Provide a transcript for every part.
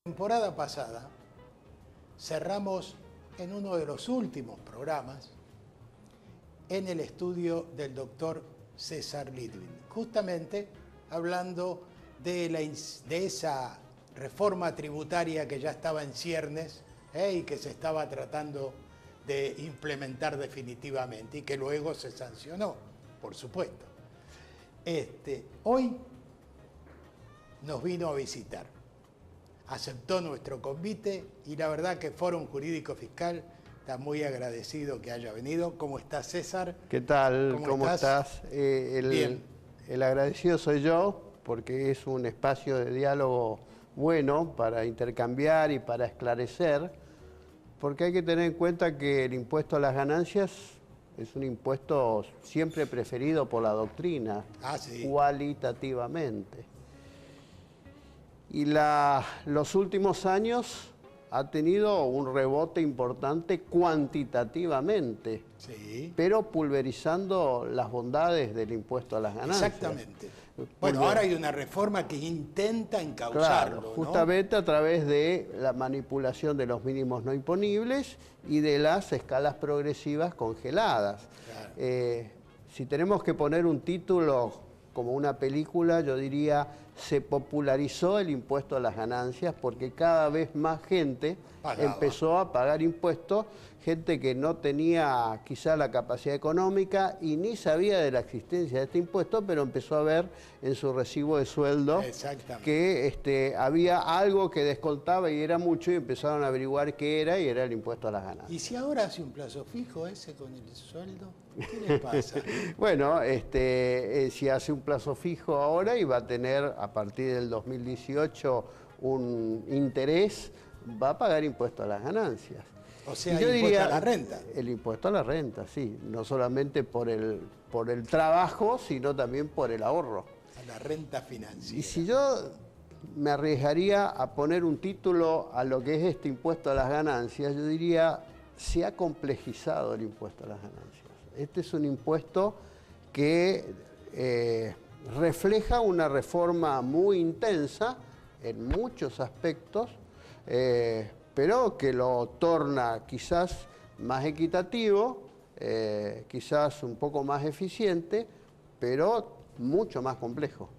Temporada pasada cerramos en uno de los últimos programas en el estudio del doctor César Lidwin, justamente hablando de esa reforma tributaria que ya estaba en ciernes y que se estaba tratando de implementar definitivamente y que luego se sancionó, por supuesto. Hoy nos vino a visitar. Aceptó nuestro convite y la verdad que Fórum Jurídico Fiscal está muy agradecido que haya venido. ¿Cómo estás, César? ¿Qué tal? ¿Cómo estás? Bien. El agradecido soy yo porque es un espacio de diálogo bueno para intercambiar y para esclarecer, porque hay que tener en cuenta que el impuesto a las ganancias es un impuesto siempre preferido por la doctrina, cualitativamente. Y los últimos años ha tenido un rebote importante cuantitativamente, pero pulverizando las bondades del impuesto a las ganancias. Exactamente. Bueno, ahora hay una reforma que intenta encauzarlo, claro, justamente, ¿no? A través de la manipulación de los mínimos no imponibles y de las escalas progresivas congeladas. Claro. Si tenemos que poner un título como una película, yo diría, se popularizó el impuesto a las ganancias porque cada vez más gente empezó a pagar impuestos, gente que no tenía quizá la capacidad económica y ni sabía de la existencia de este impuesto, pero empezó a ver en su recibo de sueldo que había algo que descontaba y era mucho y empezaron a averiguar qué era y era el impuesto a las ganancias. ¿Y si ahora hace un plazo fijo ese con el sueldo? ¿Qué le pasa? Bueno, si hace un plazo fijo ahora y va a tener a partir del 2018 un interés, va a pagar impuesto a las ganancias. O sea, el impuesto a la renta. El impuesto a la renta, sí. No solamente por el trabajo, sino también por el ahorro. A la renta financiera. Y si yo me arriesgaría a poner un título a lo que es este impuesto a las ganancias, yo diría, se ha complejizado el impuesto a las ganancias. Este es un impuesto que refleja una reforma muy intensa en muchos aspectos, pero que lo torna quizás más equitativo, quizás un poco más eficiente, pero mucho más complejo.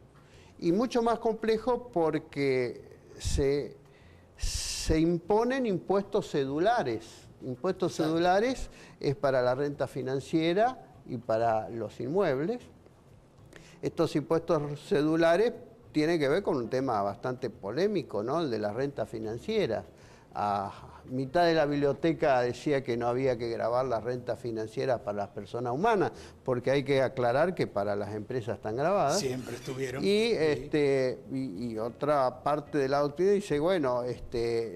Y mucho más complejo porque se imponen impuestos cedulares. Impuestos cedulares es para la renta financiera y para los inmuebles. Estos impuestos cedulares tienen que ver con un tema bastante polémico, ¿no? El de las rentas financieras. A mitad de la biblioteca decía que no había que gravar las rentas financieras para las personas humanas, porque hay que aclarar que para las empresas están grabadas. Siempre estuvieron. Y otra parte de la doctrina dice, bueno,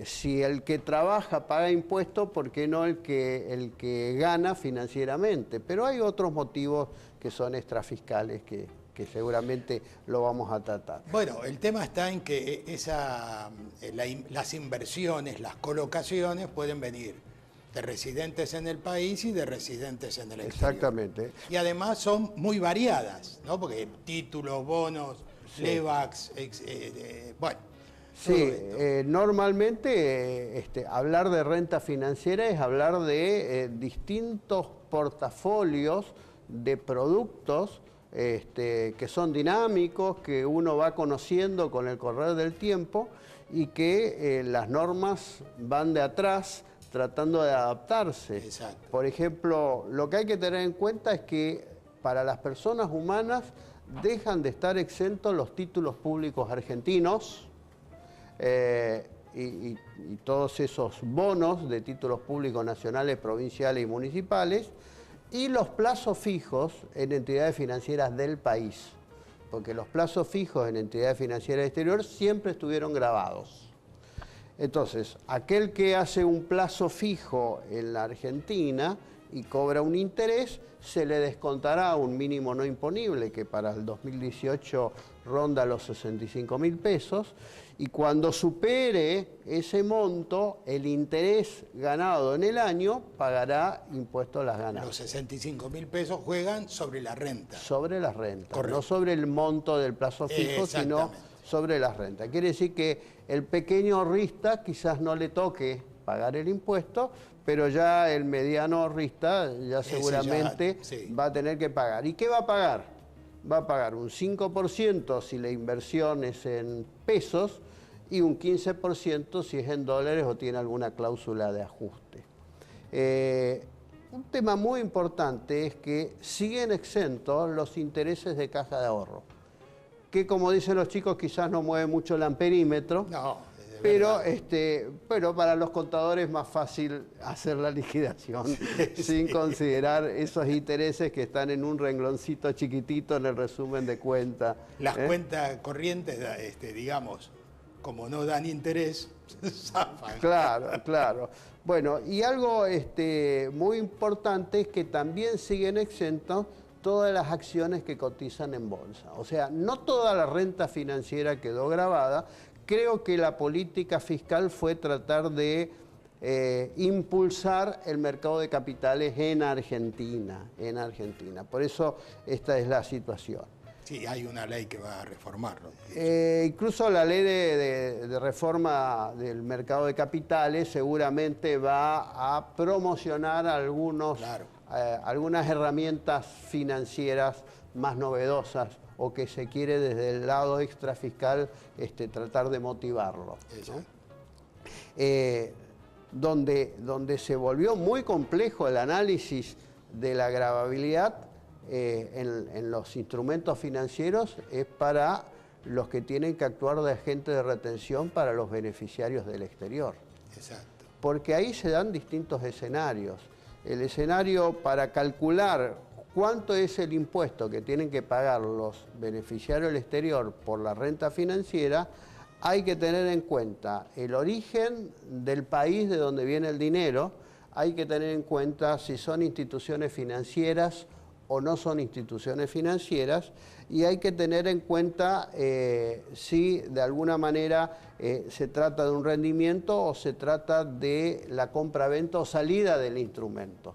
si el que trabaja paga impuestos, ¿por qué no el que gana financieramente? Pero hay otros motivos que son extrafiscales que seguramente lo vamos a tratar. Bueno, el tema está en que las inversiones, las colocaciones pueden venir de residentes en el país y de residentes en el exterior. Exactamente. Y además son muy variadas, ¿no? Porque títulos, bonos, levax, bueno. Sí, normalmente hablar de renta financiera es hablar de distintos portafolios de productos que son dinámicos, que uno va conociendo con el correr del tiempo y que las normas van de atrás tratando de adaptarse. Exacto. Por ejemplo, lo que hay que tener en cuenta es que para las personas humanas dejan de estar exentos los títulos públicos argentinos y todos esos bonos de títulos públicos nacionales, provinciales y municipales, y los plazos fijos en entidades financieras del país, porque los plazos fijos en entidades financieras exterior siempre estuvieron grabados. Entonces, aquel que hace un plazo fijo en la Argentina y cobra un interés, se le descontará un mínimo no imponible que para el 2018 ronda los 65.000 pesos, y cuando supere ese monto, el interés ganado en el año pagará impuesto a las ganancias. Los 65.000 pesos juegan sobre la renta. Sobre las rentas, correcto, no sobre el monto del plazo fijo, sino sobre las rentas. Quiere decir que el pequeño ahorrista quizás no le toque pagar el impuesto, pero ya el mediano ahorrista ya seguramente va a tener que pagar. ¿Y qué va a pagar? Va a pagar un 5% si la inversión es en pesos y un 15% si es en dólares o tiene alguna cláusula de ajuste. Un tema muy importante es que siguen exentos los intereses de caja de ahorro, que como dicen los chicos quizás no mueve mucho el amperímetro, pero para los contadores es más fácil hacer la liquidación sin considerar esos intereses que están en un rengloncito chiquitito en el resumen de cuenta. Las cuentas corrientes, digamos, como no dan interés, zafan. Claro. Bueno, y algo muy importante es que también siguen exentos todas las acciones que cotizan en bolsa. O sea, no toda la renta financiera quedó grabada. Creo que la política fiscal fue tratar de impulsar el mercado de capitales en Argentina. Por eso esta es la situación. Sí, hay una ley que va a reformarlo. Incluso la ley de reforma del mercado de capitales seguramente va a promocionar algunas herramientas financieras más novedosas o que se quiere desde el lado extrafiscal tratar de motivarlo, ¿no? Donde se volvió muy complejo el análisis de la gravabilidad en los instrumentos financieros es para los que tienen que actuar de agente de retención para los beneficiarios del exterior. Exacto. Porque ahí se dan distintos escenarios. El escenario para calcular cuánto es el impuesto que tienen que pagar los beneficiarios del exterior por la renta financiera, hay que tener en cuenta el origen del país de donde viene el dinero, hay que tener en cuenta si son instituciones financieras o no son instituciones financieras, y hay que tener en cuenta si de alguna manera se trata de un rendimiento o se trata de la compra-venta o salida del instrumento.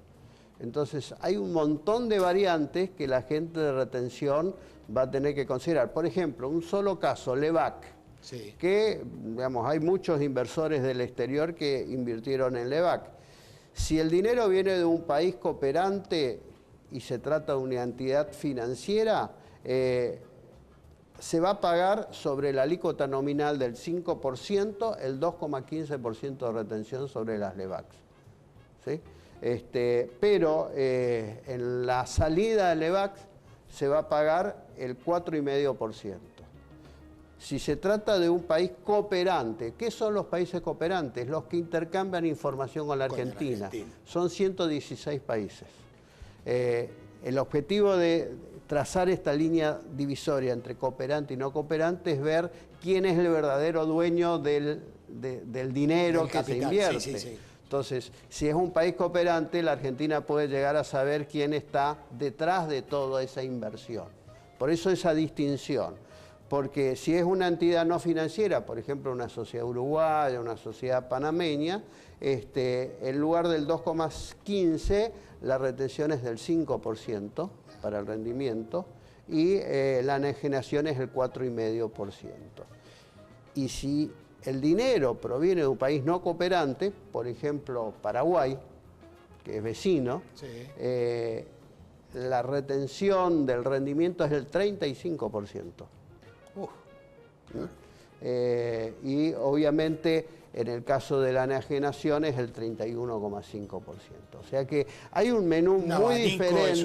Entonces hay un montón de variantes que la gente de retención va a tener que considerar. Por ejemplo, un solo caso, LEVAC, que digamos, hay muchos inversores del exterior que invirtieron en LEVAC. Si el dinero viene de un país cooperante y se trata de una entidad financiera, se va a pagar sobre la alícuota nominal del 5% el 2,15% de retención sobre las LEVACs. ¿Sí? Pero en la salida de LEVACs se va a pagar el 4,5%. Si se trata de un país cooperante, ¿qué son los países cooperantes? Los que intercambian información con la Argentina. Son 116 países. El objetivo de trazar esta línea divisoria entre cooperante y no cooperante es ver quién es el verdadero dueño del dinero que se invierte. Entonces, si es un país cooperante, la Argentina puede llegar a saber quién está detrás de toda esa inversión. Por eso esa distinción. Porque si es una entidad no financiera, por ejemplo una sociedad uruguaya, una sociedad panameña, en lugar del 2,15, la retención es del 5% para el rendimiento y la enajenación es el 4,5%. Y si el dinero proviene de un país no cooperante, por ejemplo Paraguay, que es vecino, la retención del rendimiento es del 35%. Y obviamente en el caso de la enajenación es el 31,5%. O sea que hay un menú muy diferente.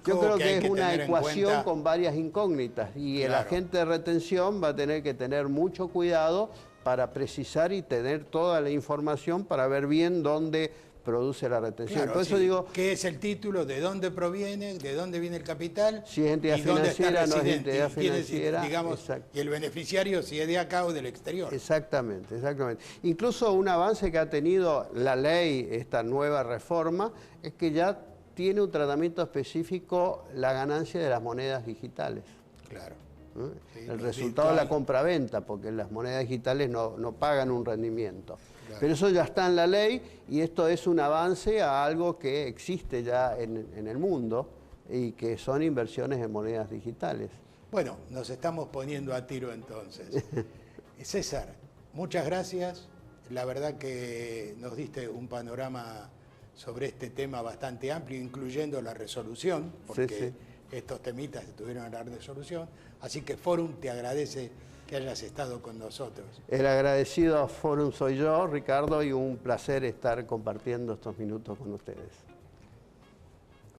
Yo creo que es una ecuación con varias incógnitas y el agente de retención va a tener que tener mucho cuidado para precisar y tener toda la información para ver bien dónde produce la retención. Claro, por eso digo, ¿qué es el título? ¿De dónde proviene? ¿De dónde viene el capital? Si es entidad financiera, no es entidad financiera. Digamos, y el beneficiario si es de acá o del exterior. Exactamente. Incluso un avance que ha tenido la ley, esta nueva reforma, es que ya tiene un tratamiento específico la ganancia de las monedas digitales. Claro. Sí, el resultado de la compraventa, porque las monedas digitales no pagan un rendimiento. Claro. Pero eso ya está en la ley y esto es un avance a algo que existe ya en el mundo y que son inversiones en monedas digitales. Bueno, nos estamos poniendo a tiro entonces. César, muchas gracias. La verdad que nos diste un panorama sobre este tema bastante amplio, incluyendo la resolución, porque estos temitas estuvieron en la resolución. Así que Fórum te agradece que hayas estado con nosotros. El agradecido a Fórum soy yo, Ricardo, y un placer estar compartiendo estos minutos con ustedes.